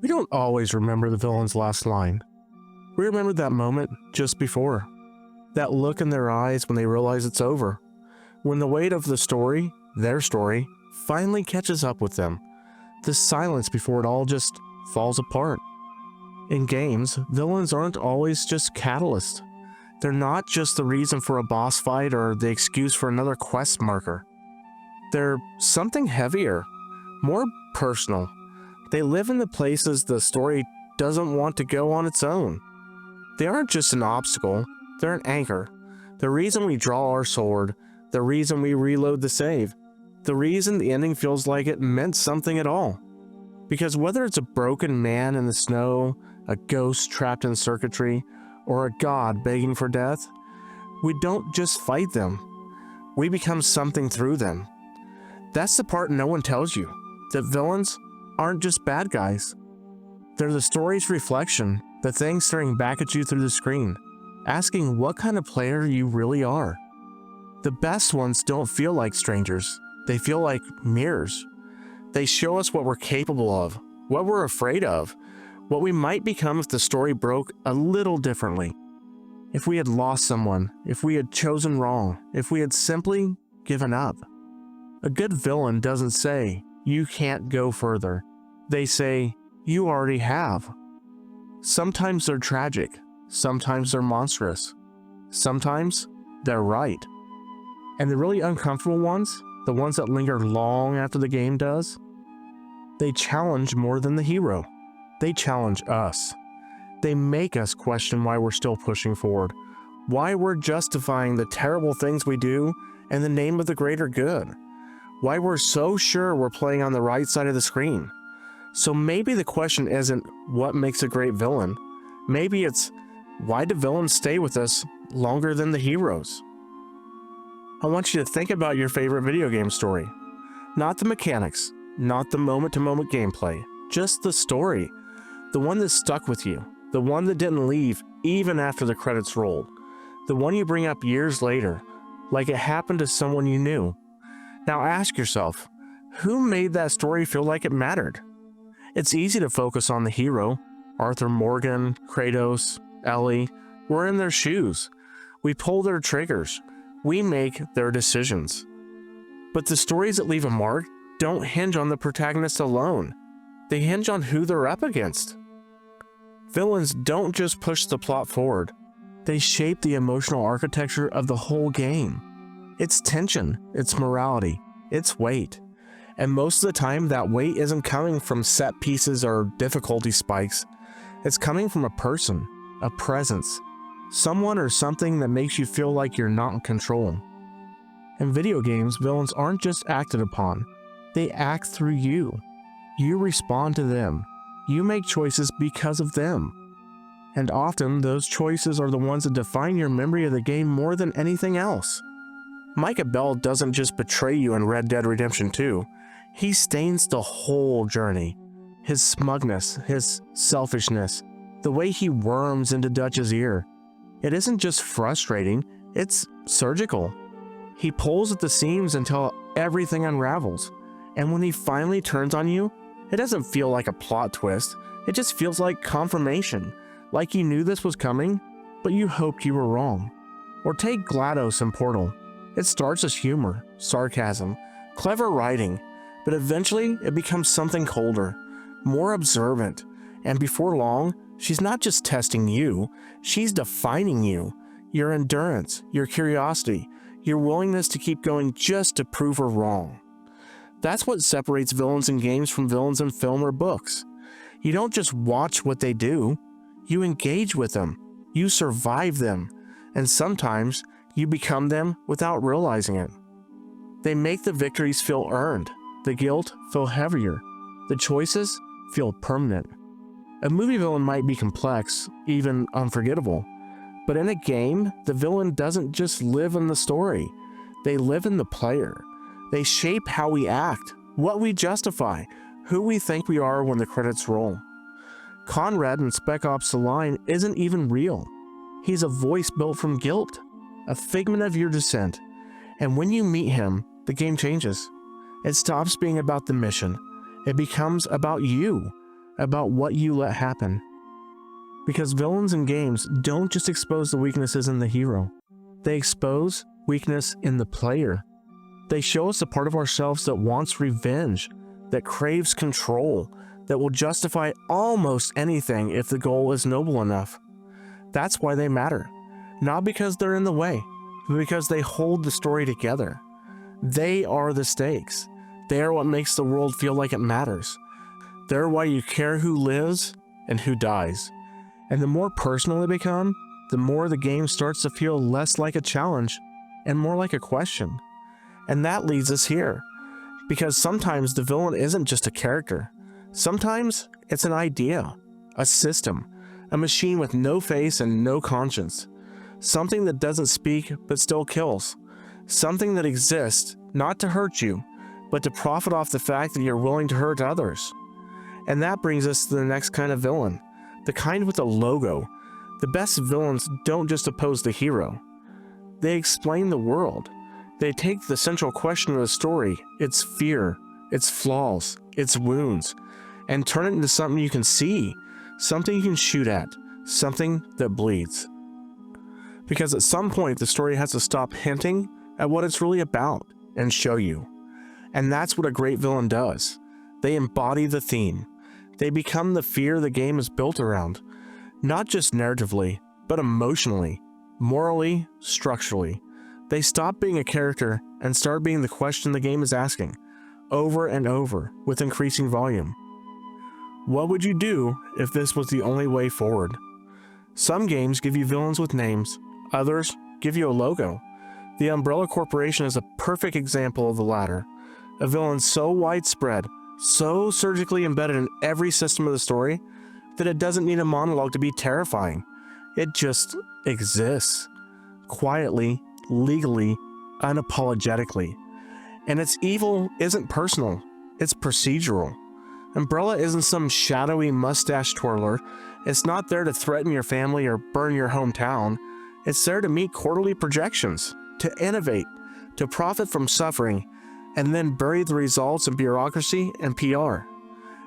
We don't always remember the villain's last line. We remember that moment just before. That look in their eyes when they realize it's over. When the weight of the story, their story, finally catches up with them. The silence before it all just falls apart. In games, villains aren't always just catalysts. They're not just the reason for a boss fight or the excuse for another quest marker. They're something heavier, more personal. They live in the places the story doesn't want to go on its own. They aren't just an obstacle, they're an anchor. The reason we draw our sword, the reason we reload the save, the reason the ending feels like it meant something at all. Because whether it's a broken man in the snow, a ghost trapped in circuitry, or a god begging for death, we don't just fight them. We become something through them. That's the part no one tells you, that villains aren't just bad guys. They're the story's reflection, the thing staring back at you through the screen, asking what kind of player you really are. The best ones don't feel like strangers. They feel like mirrors. They show us what we're capable of, what we're afraid of, what we might become if the story broke a little differently. If we had lost someone, if we had chosen wrong, if we had simply given up. A good villain doesn't say, "You can't go further." They say, "You already have." Sometimes they're tragic, sometimes they're monstrous, sometimes they're right. And the really uncomfortable ones, the ones that linger long after the game does, they challenge more than the hero. They challenge us. They make us question why we're still pushing forward, why we're justifying the terrible things we do in the name of the greater good, why we're so sure we're playing on the right side of the screen. So maybe the question isn't what makes a great villain. Maybe it's why do villains stay with us longer than the heroes? I want you to think about your favorite video game story. Not the mechanics, not the moment-to-moment gameplay, just the story. The one that stuck with you, the one that didn't leave even after the credits rolled, the one you bring up years later, like it happened to someone you knew. Now ask yourself, who made that story feel like it mattered? It's easy to focus on the hero. Arthur Morgan, Kratos, Ellie. We're in their shoes. We pull their triggers. We make their decisions. But the stories that leave a mark don't hinge on the protagonist alone. They hinge on who they're up against. Villains don't just push the plot forward. They shape the emotional architecture of the whole game. It's tension, it's morality, it's weight. And most of the time, that weight isn't coming from set pieces or difficulty spikes. It's coming from a person, a presence, someone or something that makes you feel like you're not in control. In video games, villains aren't just acted upon. They act through you. You respond to them. You make choices because of them. And often, those choices are the ones that define your memory of the game more than anything else. Micah Bell doesn't just betray you in Red Dead Redemption 2. He stains the whole journey. His smugness, his selfishness, the way he worms into Dutch's ear. It isn't just frustrating, it's surgical. He pulls at the seams until everything unravels. And when he finally turns on you, it doesn't feel like a plot twist. It just feels like confirmation. Like you knew this was coming, but you hoped you were wrong. Or take GLaDOS in Portal. It starts as humor, sarcasm, clever writing, but eventually it becomes something colder, more observant, and before long, she's not just testing you, she's defining you, your endurance, your curiosity, your willingness to keep going just to prove her wrong. That's what separates villains in games from villains in film or books. You don't just watch what they do, you engage with them, you survive them, and sometimes you become them without realizing it. They make the victories feel earned, the guilt feel heavier, the choices feel permanent. A movie villain might be complex, even unforgettable, but in a game, the villain doesn't just live in the story, they live in the player. They shape how we act, what we justify, who we think we are when the credits roll. Conrad in Spec Ops: The Line isn't even real. He's a voice built from guilt, a figment of your dissent, and when you meet him, the game changes. It stops being about the mission. It becomes about you. about what you let happen. Because villains in games don't just expose the weaknesses in the hero. They expose weakness in the player. They show us a part of ourselves that wants revenge, that craves control, that will justify almost anything if the goal is noble enough. That's why they matter. Not because they're in the way, but because they hold the story together. They are the stakes. They are what makes the world feel like it matters. They're why you care who lives and who dies. And the more personal they become, the more the game starts to feel less like a challenge and more like a question. And that leads us here, because sometimes the villain isn't just a character. Sometimes it's an idea, a system, a machine with no face and no conscience. Something that doesn't speak but still kills. Something that exists not to hurt you, but to profit off the fact that you're willing to hurt others. And that brings us to the next kind of villain, the kind with a logo. The best villains don't just oppose the hero. They explain the world. They take the central question of the story, its fear, its flaws, its wounds, and turn it into something you can see, something you can shoot at, something that bleeds. Because at some point the story has to stop hinting at what it's really about and show you. And that's what a great villain does. They embody the theme. They become the fear the game is built around, not just narratively, but emotionally, morally, structurally. They stop being a character and start being the question the game is asking, over and over, with increasing volume. What would you do if this was the only way forward? Some games give you villains with names, others give you a logo. The Umbrella Corporation is a perfect example of the latter. A villain so widespread, so surgically embedded in every system of the story, that it doesn't need a monologue to be terrifying. It just exists. Quietly, legally, unapologetically. And its evil isn't personal, it's procedural. Umbrella isn't some shadowy mustache twirler. It's not there to threaten your family or burn your hometown. It's there to meet quarterly projections, to innovate, to profit from suffering, and then bury the results in bureaucracy and PR.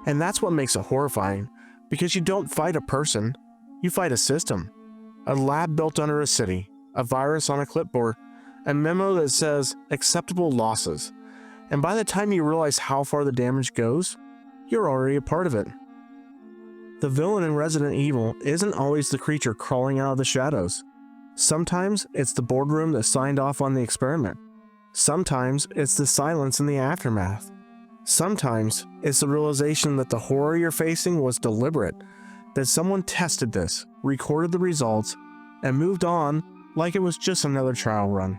And that's what makes it horrifying, because you don't fight a person, you fight a system. A lab built under a city, a virus on a clipboard, a memo that says acceptable losses. And by the time you realize how far the damage goes, you're already a part of it. The villain in Resident Evil isn't always the creature crawling out of the shadows. Sometimes it's the boardroom that signed off on the experiment. Sometimes it's the silence in the aftermath. Sometimes it's the realization that the horror you're facing was deliberate, that someone tested this, recorded the results, and moved on like it was just another trial run.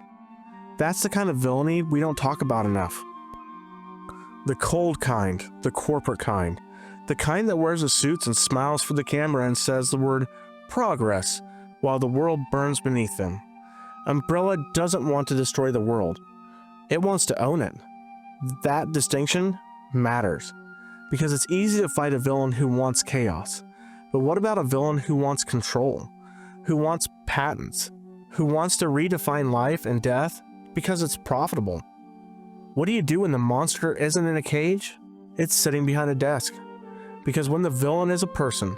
That's the kind of villainy we don't talk about enough. The cold kind, the corporate kind, the kind that wears the suits and smiles for the camera and says the word progress while the world burns beneath them. Umbrella doesn't want to destroy the world. It wants to own it. That distinction matters, because it's easy to fight a villain who wants chaos. But what about a villain who wants control, who wants patents, who wants to redefine life and death because it's profitable? What do you do when the monster isn't in a cage? It's sitting behind a desk. Because when the villain is a person,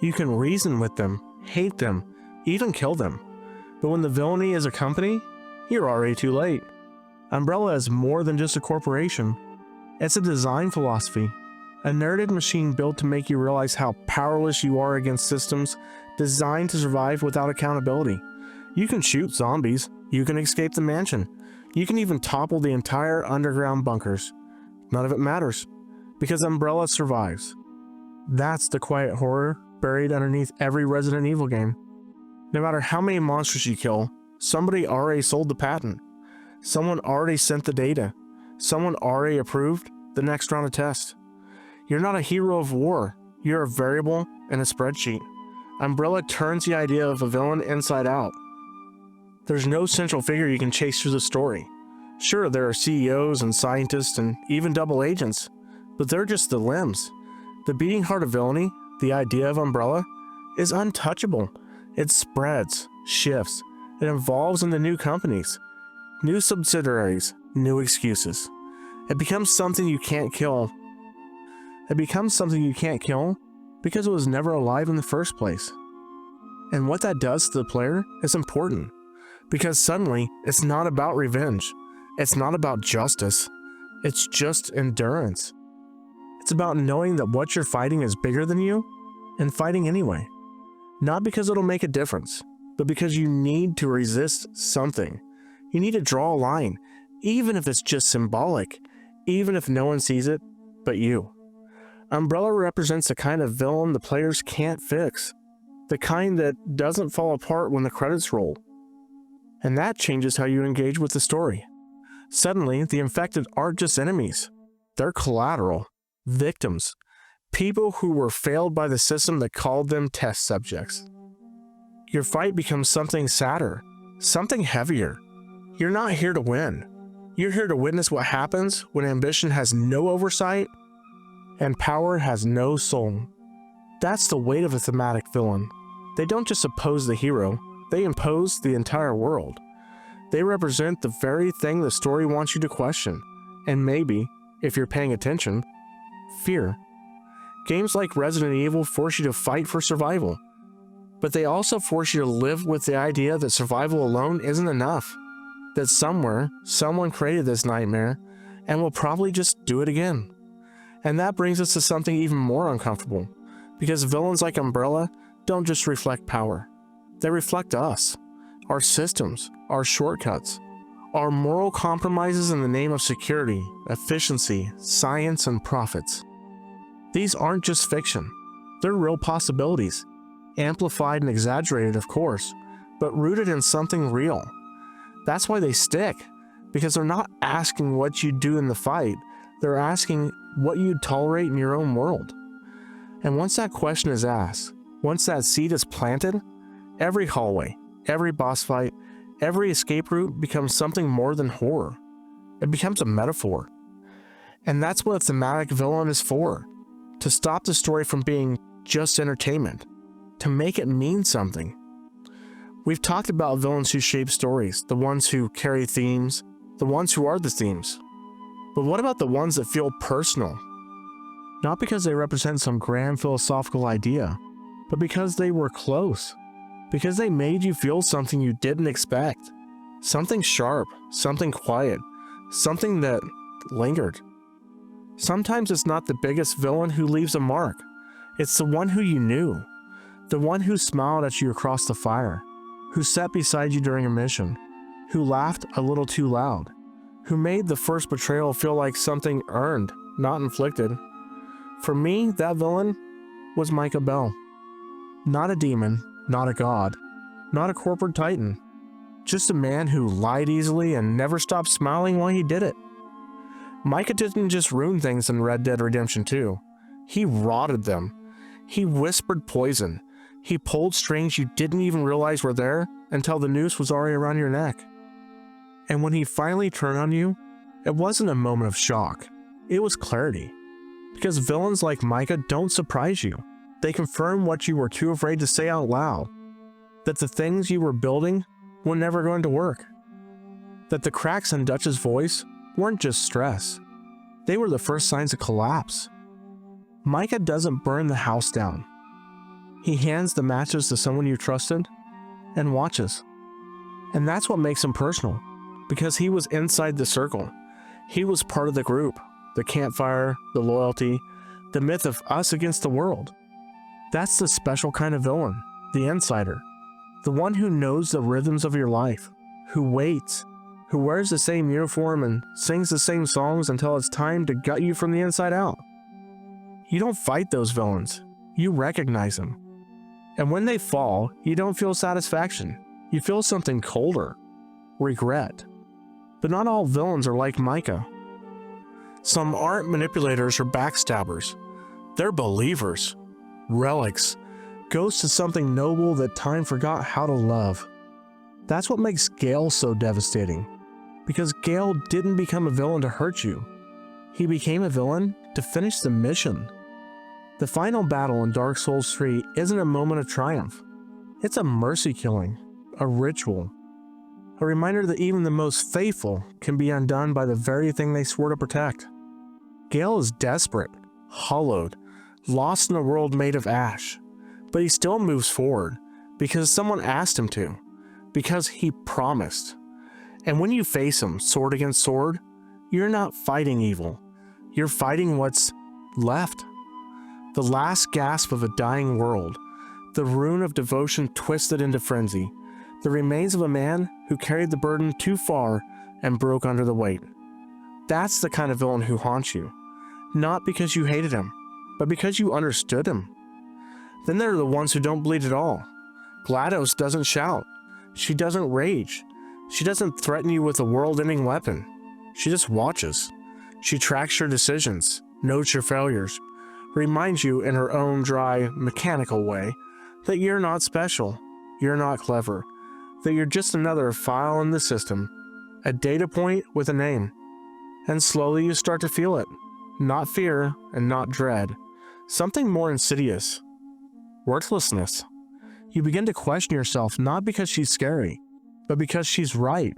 you can reason with them, hate them, even kill them. But when the villainy is a company, you're already too late. Umbrella is more than just a corporation. It's a design philosophy, a narrative machine built to make you realize how powerless you are against systems designed to survive without accountability. You can shoot zombies, you can escape the mansion, you can even topple the entire underground bunkers. None of it matters, because Umbrella survives. That's the quiet horror buried underneath every Resident Evil game. No matter how many monsters you kill, somebody already sold the patent. Someone already sent the data. Someone already approved the next round of tests. You're not a hero of war. You're a variable in a spreadsheet. Umbrella turns the idea of a villain inside out. There's no central figure you can chase through the story. Sure, there are CEOs and scientists and even double agents, but they're just the limbs. The beating heart of villainy, the idea of Umbrella, is untouchable. It spreads, shifts, it evolves into new companies, new subsidiaries, new excuses. It becomes something you can't kill, It becomes something you can't kill because it was never alive in the first place. And what that does to the player is important, because suddenly it's not about revenge. It's not about justice. It's just endurance. It's about knowing that what you're fighting is bigger than you and fighting anyway. Not because it'll make a difference, but because you need to resist something. You need to draw a line, even if it's just symbolic, even if no one sees it but you. Umbrella represents the kind of villain the players can't fix, the kind that doesn't fall apart when the credits roll. And that changes how you engage with the story. Suddenly, the infected aren't just enemies. They're collateral, victims, people who were failed by the system that called them test subjects. Your fight becomes something sadder, something heavier. You're not here to win. You're here to witness what happens when ambition has no oversight and power has no soul. That's the weight of a thematic villain. They don't just oppose the hero, they impose the entire world. They represent the very thing the story wants you to question, and maybe, if you're paying attention, fear. Games like Resident Evil force you to fight for survival, but they also force you to live with the idea that survival alone isn't enough, that somewhere, someone created this nightmare and will probably just do it again. And that brings us to something even more uncomfortable, because villains like Umbrella don't just reflect power. They reflect us, our systems, our shortcuts, our moral compromises in the name of security, efficiency, science, and profits. These aren't just fiction. They're real possibilities, amplified and exaggerated, of course, but rooted in something real. That's why they stick, because they're not asking what you do in the fight, they're asking what you'd tolerate in your own world. And once that question is asked, once that seed is planted, every hallway, every boss fight, every escape route becomes something more than horror. It becomes a metaphor. And that's what a thematic villain is for, to stop the story from being just entertainment, to make it mean something. We've talked about villains who shape stories, the ones who carry themes, the ones who are the themes. But what about the ones that feel personal? Not because they represent some grand philosophical idea, but because they were close. Because they made you feel something you didn't expect. Something sharp, something quiet, something that lingered. Sometimes it's not the biggest villain who leaves a mark. It's the one who you knew. The one who smiled at you across the fire. Who sat beside you during a mission. Who laughed a little too loud. Who made the first betrayal feel like something earned, not inflicted. For me, that villain was Micah Bell. Not a demon, not a god, not a corporate titan. Just a man who lied easily and never stopped smiling while he did it. Micah didn't just ruin things in Red Dead Redemption 2. He rotted them. He whispered poison. He pulled strings you didn't even realize were there until the noose was already around your neck. And when he finally turned on you, it wasn't a moment of shock. It was clarity. Because villains like Micah don't surprise you. They confirm what you were too afraid to say out loud. That the things you were building were never going to work. That the cracks in Dutch's voice weren't just stress. They were the first signs of collapse. Micah doesn't burn the house down. He hands the matches to someone you trusted and watches. And that's what makes him personal, because he was inside the circle. He was part of the group, the campfire, the loyalty, the myth of us against the world. That's the special kind of villain, the insider, the one who knows the rhythms of your life, who waits, who wears the same uniform and sings the same songs until it's time to gut you from the inside out. You don't fight those villains, you recognize them. And when they fall, you don't feel satisfaction. You feel something colder, regret. But not all villains are like Micah. Some aren't manipulators or backstabbers. They're believers, relics, ghosts of something noble that time forgot how to love. That's what makes Gale so devastating. Because Gale didn't become a villain to hurt you. He became a villain to finish the mission. The final battle in Dark Souls 3 isn't a moment of triumph. It's a mercy killing, a ritual, a reminder that even the most faithful can be undone by the very thing they swore to protect. Gale is desperate, hollowed, lost in a world made of ash. But he still moves forward because someone asked him to, because he promised. And when you face him sword against sword, you're not fighting evil. You're fighting what's left. The last gasp of a dying world, the rune of devotion twisted into frenzy, the remains of a man who carried the burden too far and broke under the weight. That's the kind of villain who haunts you, not because you hated him, but because you understood him. Then there are the ones who don't bleed at all. GLaDOS doesn't shout. She doesn't rage. She doesn't threaten you with a world-ending weapon. She just watches. She tracks your decisions, notes your failures, reminds you in her own dry, mechanical way that you're not special, you're not clever, that you're just another file in the system, a data point with a name. And slowly you start to feel it. Not fear and not dread. Something more insidious. Worthlessness. You begin to question yourself not because she's scary, but because she's right.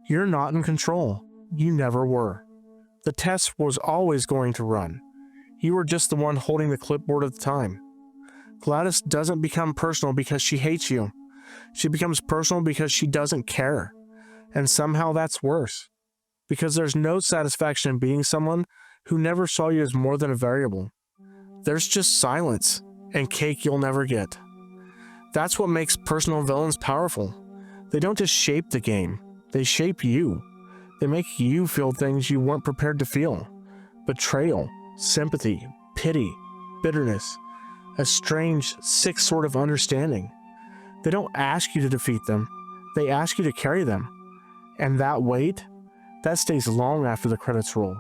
You're not in control. You never were. The test was always going to run. You were just the one holding the clipboard at the time. GLaDOS doesn't become personal because she hates you. She becomes personal because she doesn't care. And somehow that's worse. Because there's no satisfaction in being someone who never saw you as more than a variable. There's just silence and cake you'll never get. That's what makes personal villains powerful. They don't just shape the game, they shape you. They make you feel things you weren't prepared to feel. Betrayal, sympathy, pity, bitterness, a strange, sick sort of understanding. They don't ask you to defeat them, they ask you to carry them. And that weight, that stays long after the credits roll.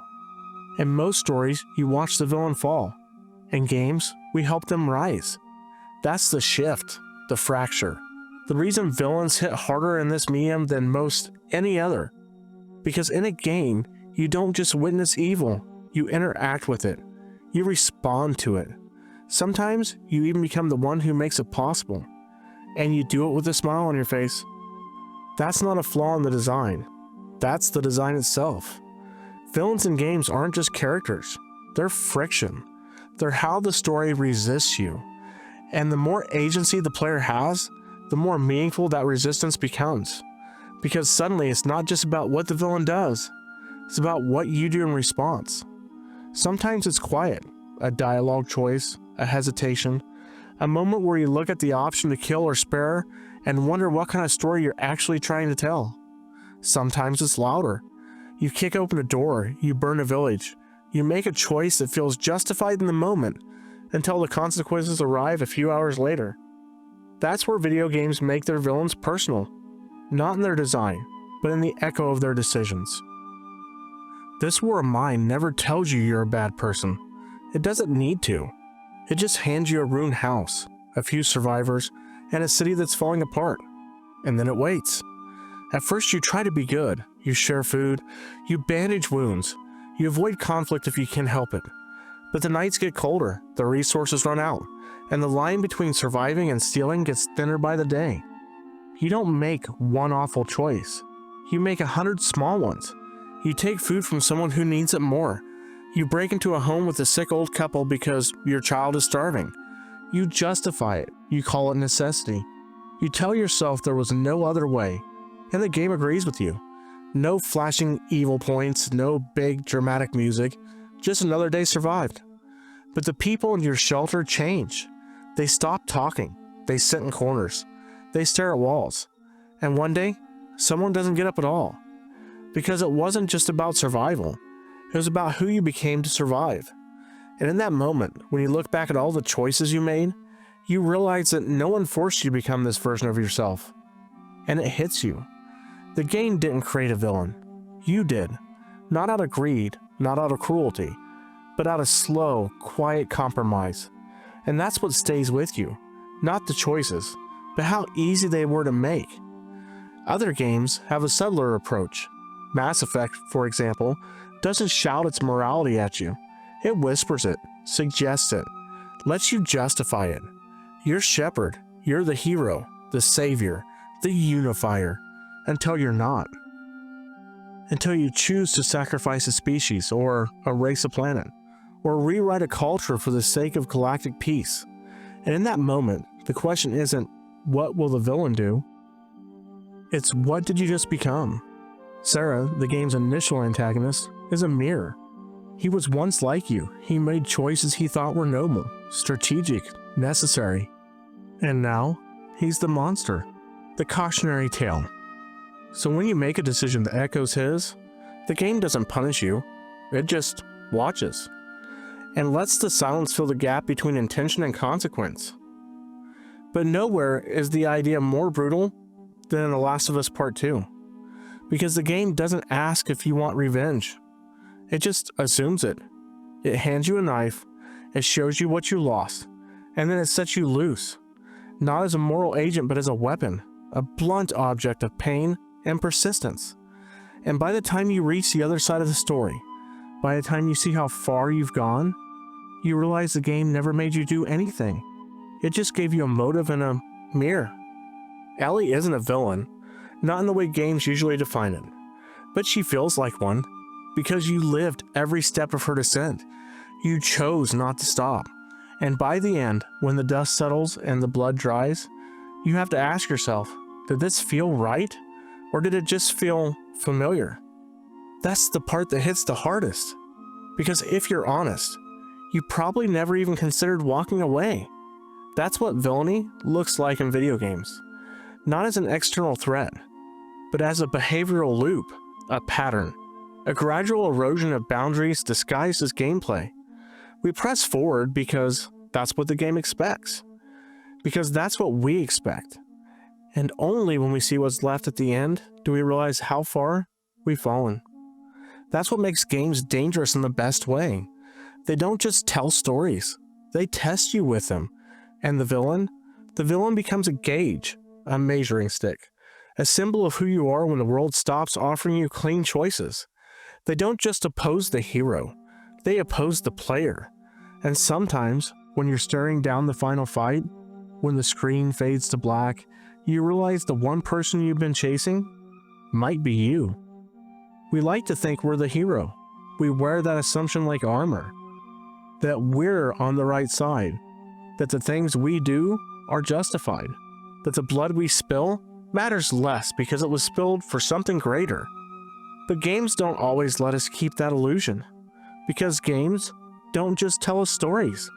In most stories, you watch the villain fall. In games, we help them rise. That's the shift, the fracture. The reason villains hit harder in this medium than most any other. Because in a game, you don't just witness evil, you interact with it. You respond to it. Sometimes, you even become the one who makes it possible. And you do it with a smile on your face. That's not a flaw in the design. That's the design itself. Villains in games aren't just characters. They're friction. They're how the story resists you. And the more agency the player has, the more meaningful that resistance becomes. Because suddenly it's not just about what the villain does, it's about what you do in response. Sometimes it's quiet, a dialogue choice, a hesitation, a moment where you look at the option to kill or spare and wonder what kind of story you're actually trying to tell. Sometimes it's louder. You kick open a door, you burn a village, you make a choice that feels justified in the moment until the consequences arrive a few hours later. That's where video games make their villains personal, not in their design, but in the echo of their decisions. This war of mine never tells you you're a bad person. It doesn't need to. It just hands you a ruined house, a few survivors, and a city that's falling apart. And then it waits. At first you try to be good. You share food, you bandage wounds, you avoid conflict if you can help it. But the nights get colder, the resources run out, and the line between surviving and stealing gets thinner by the day. You don't make one awful choice. You make 100 small ones. You take food from someone who needs it more. You break into a home with a sick old couple because your child is starving. You justify it. You call it necessity. You tell yourself there was no other way, and the game agrees with you. No flashing evil points, no big dramatic music, just another day survived. But the people in your shelter change. They stop talking. They sit in corners. They stare at walls. And one day, someone doesn't get up at all. Because it wasn't just about survival. It was about who you became to survive. And in that moment, when you look back at all the choices you made, you realize that no one forced you to become this version of yourself. And it hits you. The game didn't create a villain. You did. Not out of greed, not out of cruelty, but out of slow, quiet compromise. And that's what stays with you. Not the choices, but how easy they were to make. Other games have a subtler approach. Mass Effect, for example, doesn't shout its morality at you. It whispers it, suggests it, lets you justify it. You're Shepard. You're the hero, the savior, the unifier, until you're not. Until you choose to sacrifice a species, or erase a planet, or rewrite a culture for the sake of galactic peace. And in that moment, the question isn't, what will the villain do? It's, what did you just become? Sarah, the game's initial antagonist, is a mirror. He was once like you. He made choices he thought were noble, strategic, necessary. And now, he's the monster, the cautionary tale. So when you make a decision that echoes his, the game doesn't punish you, it just watches, and lets the silence fill the gap between intention and consequence. But nowhere is the idea more brutal than in The Last of Us Part 2, because the game doesn't ask if you want revenge. It just assumes it. It hands you a knife, it shows you what you lost, and then it sets you loose, not as a moral agent but as a weapon, a blunt object of pain and persistence. And by the time you reach the other side of the story, by the time you see how far you've gone, you realize the game never made you do anything. It just gave you a motive and a mirror. Ellie isn't a villain, not in the way games usually define it, but she feels like one, because you lived every step of her descent. You chose not to stop. And by the end, when the dust settles and the blood dries, you have to ask yourself, did this feel right? Or did it just feel familiar? That's the part that hits the hardest. Because if you're honest, you probably never even considered walking away. That's what villainy looks like in video games. Not as an external threat, but as a behavioral loop, a pattern, a gradual erosion of boundaries disguised as gameplay. We press forward because that's what the game expects. Because that's what we expect. And only when we see what's left at the end do we realize how far we've fallen. That's what makes games dangerous in the best way. They don't just tell stories, they test you with them. And the villain becomes a gauge, a measuring stick, a symbol of who you are when the world stops offering you clean choices. They don't just oppose the hero, they oppose the player. And sometimes, when you're staring down the final fight, when the screen fades to black, you realize the one person you've been chasing might be you. We like to think we're the hero. We wear that assumption like armor, that we're on the right side, that the things we do are justified, that the blood we spill matters less because it was spilled for something greater. But games don't always let us keep that illusion, because games don't just tell us stories.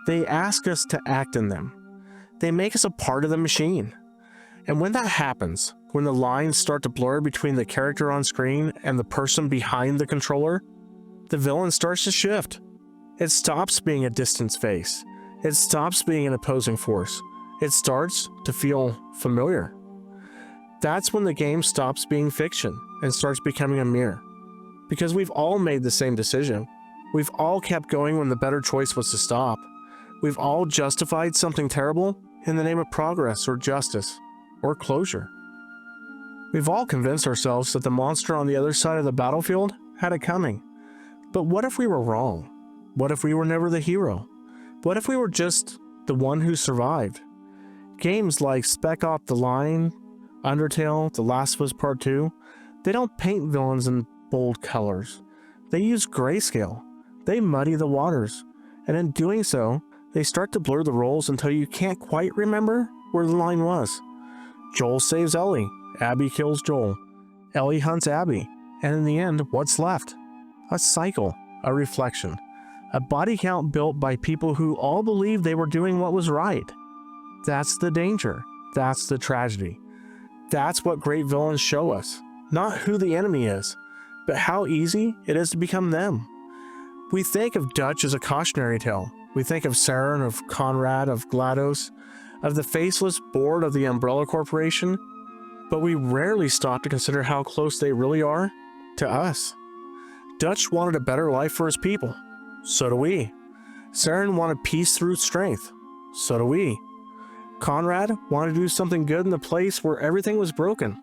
They ask us to act in them. They make us a part of the machine. And when that happens, when the lines start to blur between the character on screen and the person behind the controller, the villain starts to shift. It stops being a distant face. It stops being an opposing force. It starts to feel familiar. That's when the game stops being fiction and starts becoming a mirror. Because we've all made the same decision. We've all kept going when the better choice was to stop. We've all justified something terrible in the name of progress or justice or closure. We've all convinced ourselves that the monster on the other side of the battlefield had it coming. But what if we were wrong? What if we were never the hero? What if we were just the one who survived? Games like Spec Ops: The Line, Undertale, The Last of Us Part 2, they don't paint villains in bold colors. They use grayscale. They muddy the waters. And in doing so, they start to blur the roles until you can't quite remember where the line was. Joel saves Ellie. Abby kills Joel. Ellie hunts Abby. And in the end, what's left? A cycle, a reflection, a body count built by people who all believed they were doing what was right. That's the danger. That's the tragedy. That's what great villains show us. Not who the enemy is, but how easy it is to become them. We think of Dutch as a cautionary tale. We think of Saren, of Conrad, of GLaDOS, of the faceless board of the Umbrella Corporation, but we rarely stop to consider how close they really are to us. Dutch wanted a better life for his people. So do we. Saren wanted peace through strength. So do we. Conrad wanted to do something good in the place where everything was broken.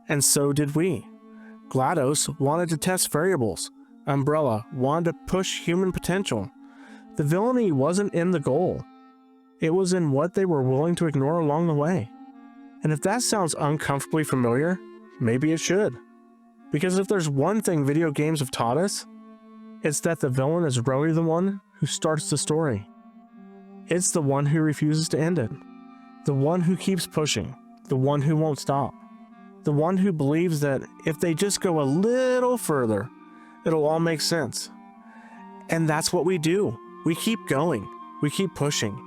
And so did we. GLaDOS wanted to test variables. Umbrella wanted to push human potential. The villainy wasn't in the goal. It was in what they were willing to ignore along the way. And if that sounds uncomfortably familiar, maybe it should. Because if there's one thing video games have taught us, It's that the villain is rarely the one who starts the story. It's the one who refuses to end it. The one who keeps pushing. The one who won't stop. The one who believes that if they just go a little further, it'll all make sense. And that's what we do. We keep going. We keep pushing.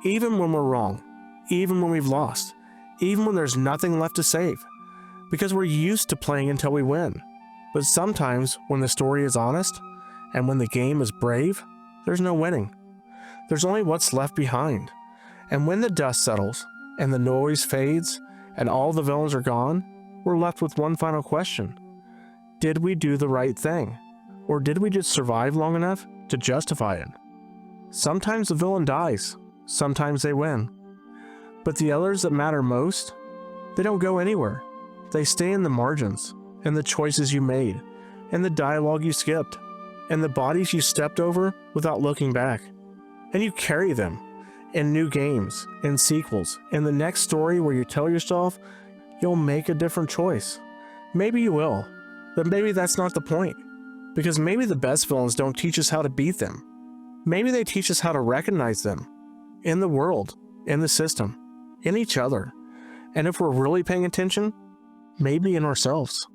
Even when we're wrong. Even when we've lost. Even when there's nothing left to save. Because we're used to playing until we win. But sometimes when the story is honest, and when the game is brave, there's no winning. There's only what's left behind. And when the dust settles, and the noise fades, and all the villains are gone, we're left with one final question. Did we do the right thing? Or did we just survive long enough to justify it? Sometimes the villain dies. Sometimes they win. But the others that matter most, they don't go anywhere. They stay in the margins, in the choices you made, in the dialogue you skipped, and the bodies you stepped over without looking back. And you carry them in new games, in sequels, in the next story where you tell yourself you'll make a different choice. Maybe you will, but maybe that's not the point. Because maybe the best villains don't teach us how to beat them. Maybe they teach us how to recognize them in the world, in the system, in each other, and if we're really paying attention, maybe in ourselves.